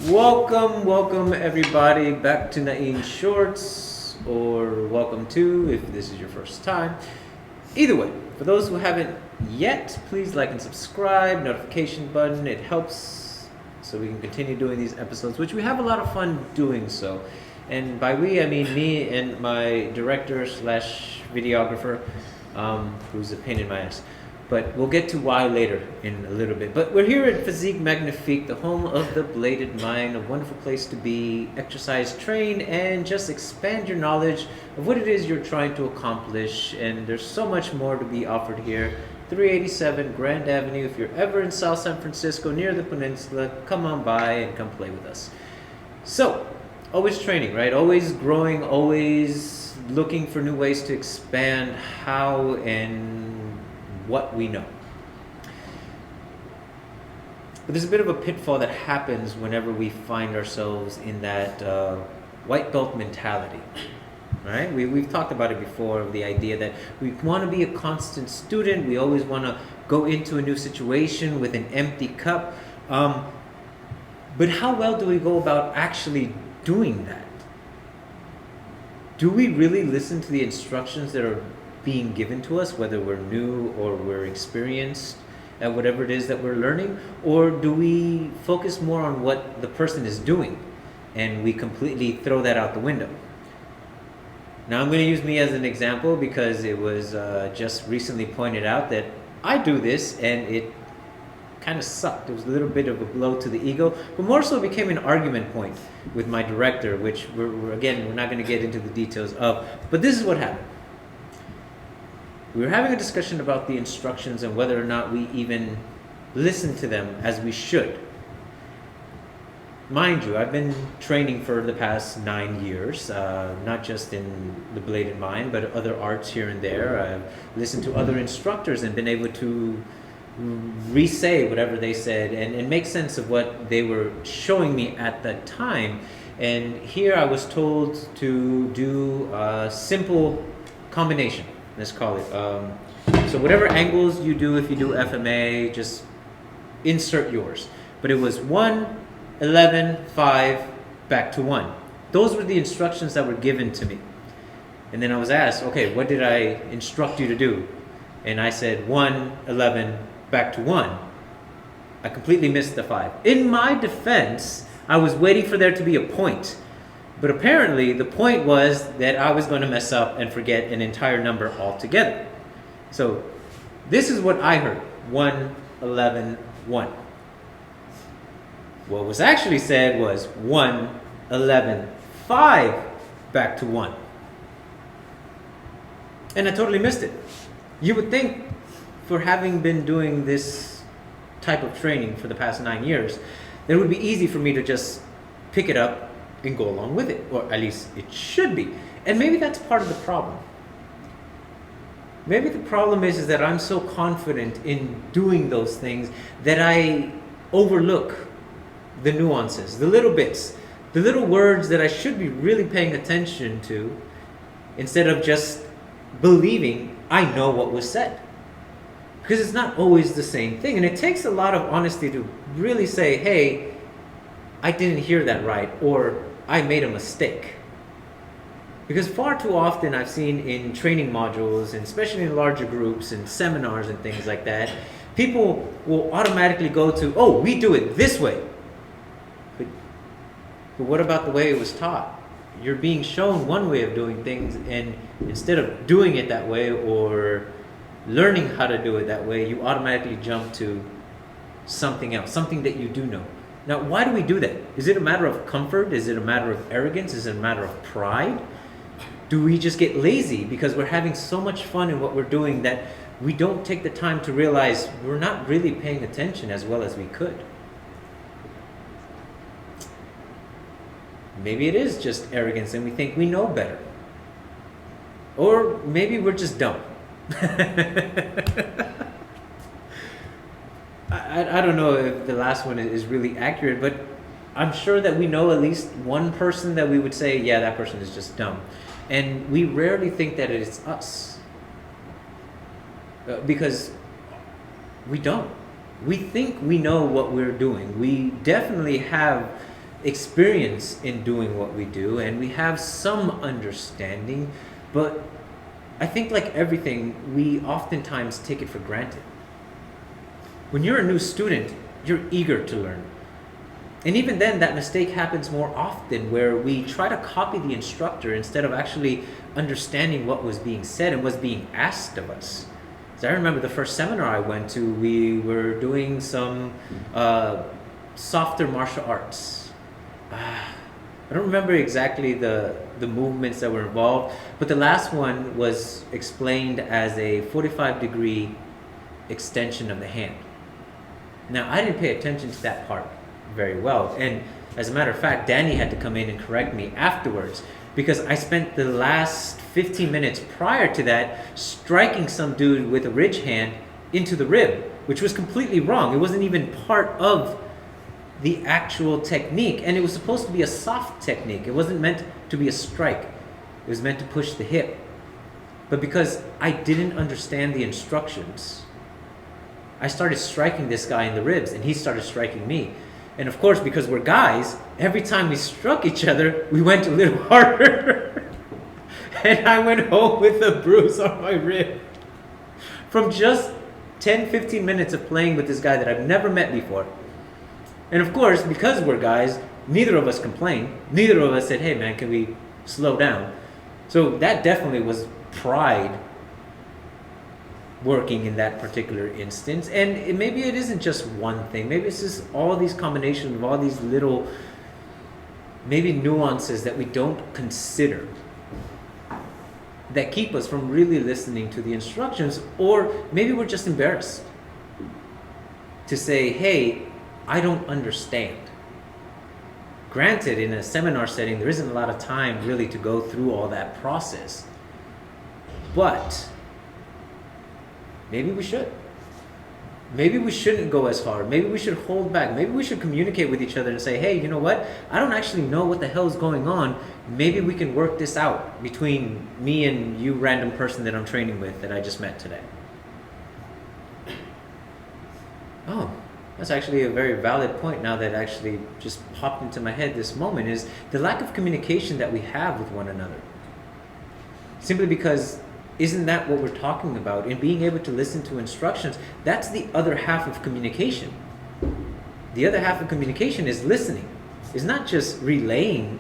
Welcome everybody back to Nain Shorts, or welcome to if this is your first time. Either way, for those who haven't yet, please like and subscribe, notification button, it helps so we can continue doing these episodes, which we have a lot of fun doing so. And by we, I mean me and my director slash videographer, who's a pain in my ass. But we'll get to why later in a little bit. But we're here at Physique Magnifique, the home of the bladed mind, a wonderful place to be, exercise, train, and just expand your knowledge of what it is you're trying to accomplish. And there's so much more to be offered here. 387 Grand Avenue. If you're ever in South San Francisco, near the peninsula, come on by and come play with us. So, always training, right? Always growing, always looking for new ways to expand how and what we know. But there's a bit of a pitfall that happens whenever we find ourselves in that white belt mentality, right? We've talked about it before, the idea that we want to be a constant student. We always want to go into a new situation with an empty cup. But how well do we go about actually doing that? Do we really listen to the instructions that are being given to us, whether we're new or we're experienced at whatever it is that we're learning? Or do we focus more on what the person is doing and we completely throw that out the window? Now I'm going to use me as an example because it was just recently pointed out that I do this and it kind of sucked. It was a little bit of a blow to the ego, but more so became an argument point with my director, which we're not going to get into the details of, but this is what happened. We were having a discussion about the instructions and whether or not we even listen to them as we should. Mind you, I've been training for the past 9 years, not just in the bladed mind, but other arts here and there. I've listened to other instructors and been able to re-say whatever they said and make sense of what they were showing me at that time. And here I was told to do a simple combination. Let's call it. So whatever angles you do, if you do FMA, just insert yours. But it was 1, 11, 5, back to 1. Those were the instructions that were given to me. And then I was asked, okay, what did I instruct you to do? And I said 1, 11, back to 1. I completely missed the 5. In my defense, I was waiting for there to be a point. But apparently, the point was that I was going to mess up and forget an entire number altogether. So, this is what I heard. 1, 11, 1. What was actually said was 1, 11, 5, back to 1. And I totally missed it. You would think, for having been doing this type of training for the past 9 years, that it would be easy for me to just pick it up and go along with it, or at least it should be. And maybe that's part of the problem. Maybe the problem is that I'm so confident in doing those things that I overlook the nuances, the little bits, the little words that I should be really paying attention to, instead of just believing I know what was said. Because it's not always the same thing. And it takes a lot of honesty to really say, hey, I didn't hear that right, or I made a mistake. Because far too often I've seen in training modules, and especially in larger groups and seminars and things like that, people will automatically go to, oh, we do it this way. But what about the way it was taught? You're being shown one way of doing things, and instead of doing it that way or learning how to do it that way, you automatically jump to something else, something that you do know. Now, why do we do that? Is it a matter of comfort? Is it a matter of arrogance? Is it a matter of pride? Do we just get lazy because we're having so much fun in what we're doing that we don't take the time to realize we're not really paying attention as well as we could? Maybe it is just arrogance and we think we know better. Or maybe we're just dumb. I don't know if the last one is really accurate, but I'm sure that we know at least one person that we would say, yeah, that person is just dumb. And we rarely think that it's us. Because we don't. We think we know what we're doing. We definitely have experience in doing what we do, and we have some understanding, but I think like everything, we oftentimes take it for granted. When you're a new student, you're eager to learn. And even then, that mistake happens more often, where we try to copy the instructor instead of actually understanding what was being said and was being asked of us. So I remember the first seminar I went to, we were doing some softer martial arts. I don't remember exactly the movements that were involved, but the last one was explained as a 45-degree extension of the hand. Now, I didn't pay attention to that part very well, and as a matter of fact, Danny had to come in and correct me afterwards, because I spent the last 15 minutes prior to that striking some dude with a ridge hand into the rib, which was completely wrong. It wasn't even part of the actual technique, and it was supposed to be a soft technique. It wasn't meant to be a strike. It was meant to push the hip. But because I didn't understand the instructions, I started striking this guy in the ribs, and he started striking me. And of course, because we're guys, every time we struck each other, we went a little harder. And I went home with a bruise on my rib from just 10-15 minutes of playing with this guy that I've never met before. And of course, because we're guys, neither of us complained. Neither of us said, hey man, can we slow down? So that definitely was pride working in that particular instance. And maybe it isn't just one thing. Maybe it's just all these combinations of all these little, maybe nuances that we don't consider that keep us from really listening to the instructions. Or maybe we're just embarrassed to say, hey, I don't understand. Granted, in a seminar setting, there isn't a lot of time really to go through all that process. But maybe we should. Maybe we shouldn't go as hard. Maybe we should hold back. Maybe we should communicate with each other and say, hey, you know what? I don't actually know what the hell is going on. Maybe we can work this out between me and you random person that I'm training with that I just met today. Oh, that's actually a very valid point now that actually just popped into my head this moment, is the lack of communication that we have with one another. Simply because, isn't that what we're talking about? In being able to listen to instructions, that's the other half of communication. The other half of communication is listening. It's not just relaying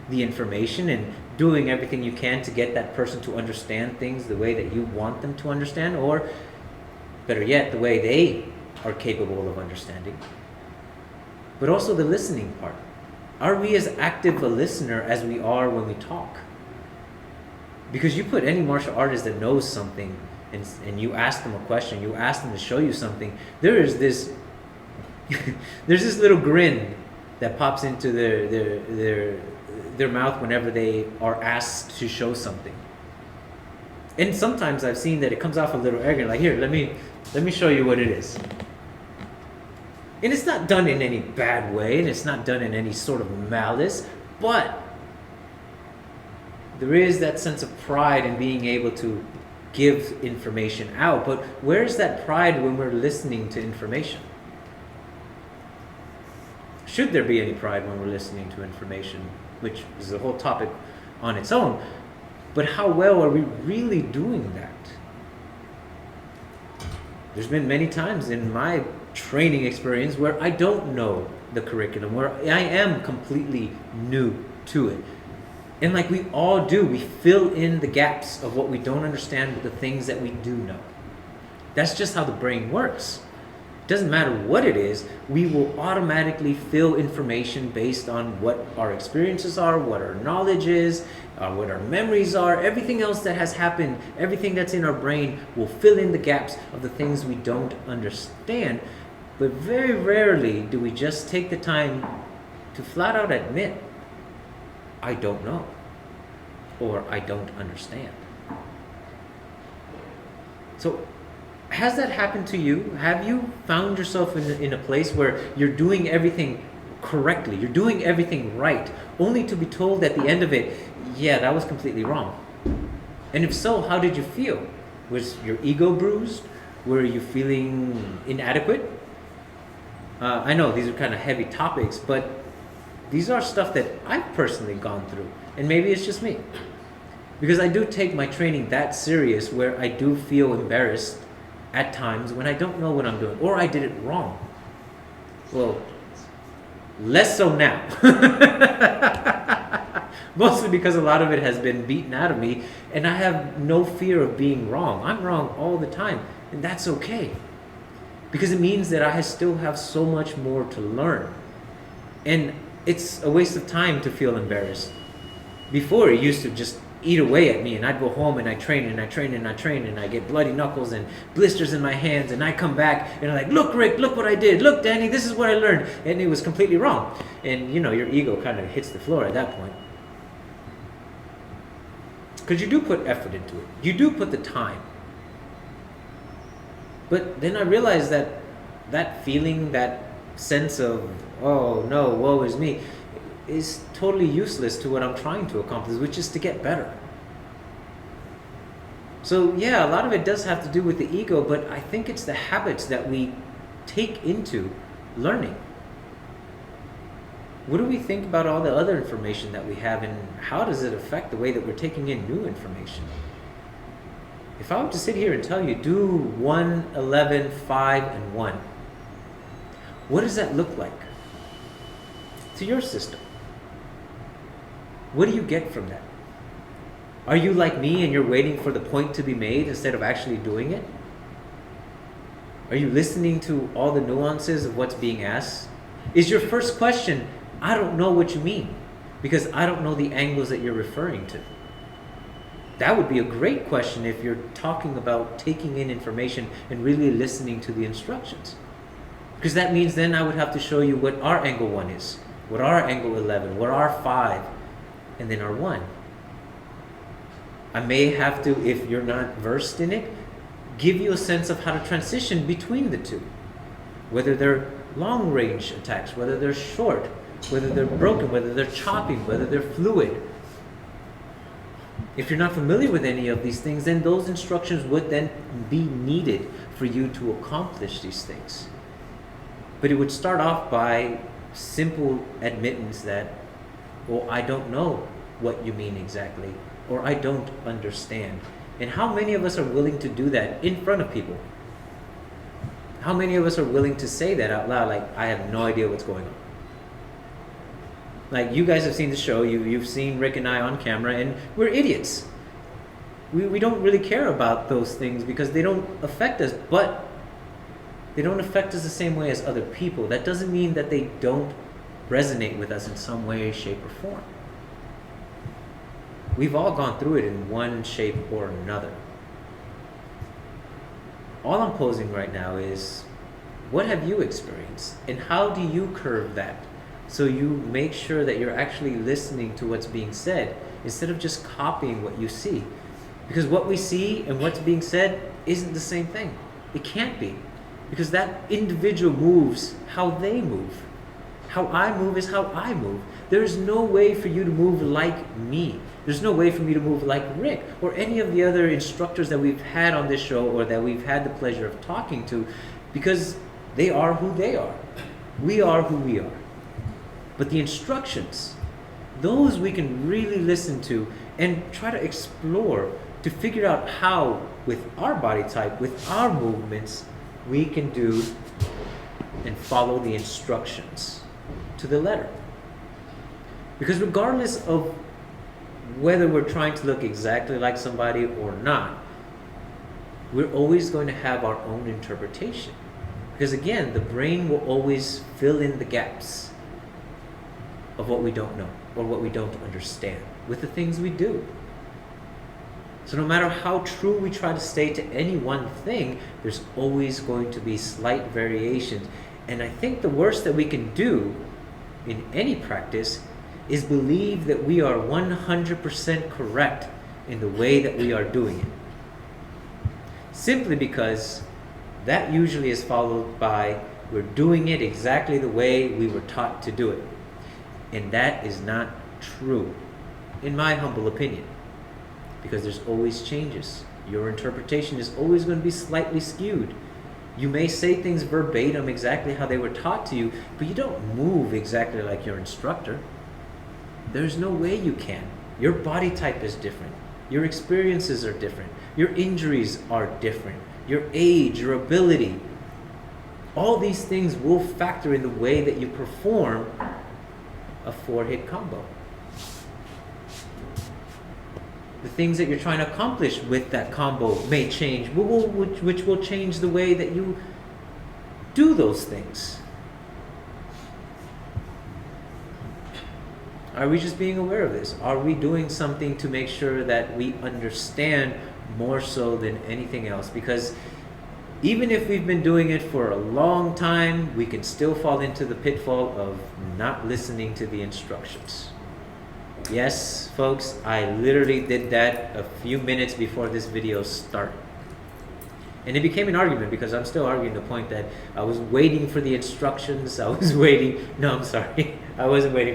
the information and doing everything you can to get that person to understand things the way that you want them to understand, or better yet, the way they are capable of understanding. But also the listening part. Are we as active a listener as we are when we talk? Because you put any martial artist that knows something and you ask them a question, you ask them to show you something, there is this there's this little grin that pops into their mouth whenever they are asked to show something. And sometimes I've seen that it comes off a little arrogant, like, here, let me show you what it is. And it's not done in any bad way, and it's not done in any sort of malice, but there is that sense of pride in being able to give information out. But where is that pride when we're listening to information? Should there be any pride when we're listening to information, which is a whole topic on its own, but how well are we really doing that? There's been many times in my training experience where I don't know the curriculum, where I am completely new to it. And like we all do, we fill in the gaps of what we don't understand with the things that we do know. That's just how the brain works. It doesn't matter what it is, we will automatically fill information based on what our experiences are, what our knowledge is, what our memories are, everything else that has happened, everything that's in our brain will fill in the gaps of the things we don't understand. But very rarely do we just take the time to flat out admit, I don't know, or I don't understand. So, has that happened to you? Have you found yourself in a place where you're doing everything correctly, you're doing everything right, only to be told at the end of it, yeah, that was completely wrong? And if so, how did you feel? Was your ego bruised? Were you feeling inadequate? I know these are kind of heavy topics, but These are stuff that I've personally gone through, and maybe it's just me. Because I do take my training that serious where I do feel embarrassed at times when I don't know what I'm doing, or I did it wrong. Well, less so now. Mostly because a lot of it has been beaten out of me, and I have no fear of being wrong. I'm wrong all the time, and that's okay. Because it means that I still have so much more to learn. And it's a waste of time to feel embarrassed. Before, it used to just eat away at me, and I'd go home and I train and I train and I train, and I get bloody knuckles and blisters in my hands, and I come back and I'm like, look Rick, look what I did, look Danny, this is what I learned, and it was completely wrong. And you know, your ego kind of hits the floor at that point. Because you do put effort into it. You do put the time. But then I realized that that feeling, that sense of, oh no, woe is me, is totally useless to what I'm trying to accomplish, which is to get better. So yeah, a lot of it does have to do with the ego, but I think it's the habits that we take into learning. What do we think about all the other information that we have, and how does it affect the way that we're taking in new information? If I were to sit here and tell you, do 1, 11, 5, and 1, what does that look like to your system? What do you get from that? Are you like me and you're waiting for the point to be made instead of actually doing it? Are you listening to all the nuances of what's being asked? Is your first question, I don't know what you mean, because I don't know the angles that you're referring to? That would be a great question if you're talking about taking in information and really listening to the instructions. Because that means then I would have to show you what our angle 1 is, what our angle 11, what our 5, and then our 1. I may have to, if you're not versed in it, give you a sense of how to transition between the two. Whether they're long range attacks, whether they're short, whether they're broken, whether they're chopping, whether they're fluid. If you're not familiar with any of these things, then those instructions would then be needed for you to accomplish these things. But it would start off by simple admittance that, well, I don't know what you mean exactly, or I don't understand. And how many of us are willing to do that in front of people? How many of us are willing to say that out loud, like, I have no idea what's going on? Like, you guys have seen the show, you've seen Rick and I on camera, and we're idiots. We don't really care about those things because they don't affect us, but they don't affect us the same way as other people. That doesn't mean that they don't resonate with us in some way, shape, or form. We've all gone through it in one shape or another. All I'm posing right now is, what have you experienced? And how do you curve that? So you make sure that you're actually listening to what's being said instead of just copying what you see. Because what we see and what's being said isn't the same thing. It can't be. Because that individual moves how they move. How I move is how I move. There is no way for you to move like me. There's no way for me to move like Rick or any of the other instructors that we've had on this show or that we've had the pleasure of talking to, because they are who they are. We are who we are. But the instructions, those we can really listen to and try to explore to figure out how, with our body type, with our movements, we can do and follow the instructions to the letter. Because regardless of whether we're trying to look exactly like somebody or not, we're always going to have our own interpretation. Because again, the brain will always fill in the gaps of what we don't know or what we don't understand with the things we do. So no matter how true we try to stay to any one thing, there's always going to be slight variations. And I think the worst that we can do in any practice is believe that we are 100% correct in the way that we are doing it. Simply because that usually is followed by, we're doing it exactly the way we were taught to do it. And that is not true, in my humble opinion, because there's always changes. Your interpretation is always going to be slightly skewed. You may say things verbatim exactly how they were taught to you, but you don't move exactly like your instructor. There's no way you can. Your body type is different. Your experiences are different. Your injuries are different. Your age, your ability. All these things will factor in the way that you perform a 4-hit combo. The things that you're trying to accomplish with that combo may change, which will change the way that you do those things. Are we just being aware of this? Are we doing something to make sure that we understand more so than anything else? Because even if we've been doing it for a long time, we can still fall into the pitfall of not listening to the instructions. Yes, folks, I literally did that a few minutes before this video started. And it became an argument because I'm still arguing the point that I was waiting for the instructions. I wasn't waiting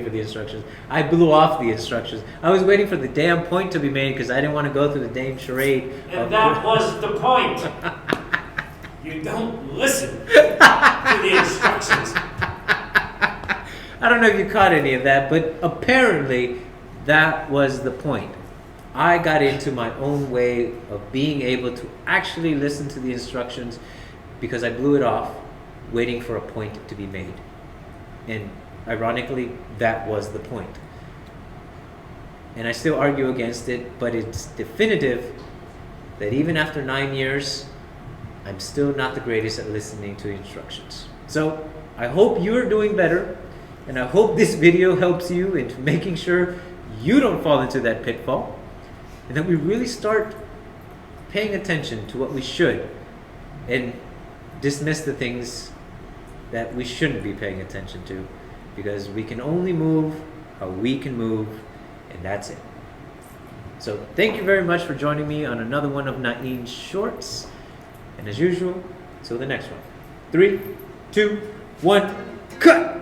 for the instructions. I blew off the instructions. I was waiting for the damn point to be made because I didn't want to go through the damn charade. And that was the point. You don't listen to the instructions. I don't know if you caught any of that, but apparently that was the point. I got into my own way of being able to actually listen to the instructions because I blew it off waiting for a point to be made. And ironically, that was the point. And I still argue against it, but it's definitive that even after 9 years, I'm still not the greatest at listening to instructions. So I hope you're doing better, and I hope this video helps you into making sure you don't fall into that pitfall, and that we really start paying attention to what we should and dismiss the things that we shouldn't be paying attention to, because we can only move how we can move, and that's it. So thank you very much for joining me on another one of Nain's Shorts. And as usual, till the next one. 3, 2, 1, cut!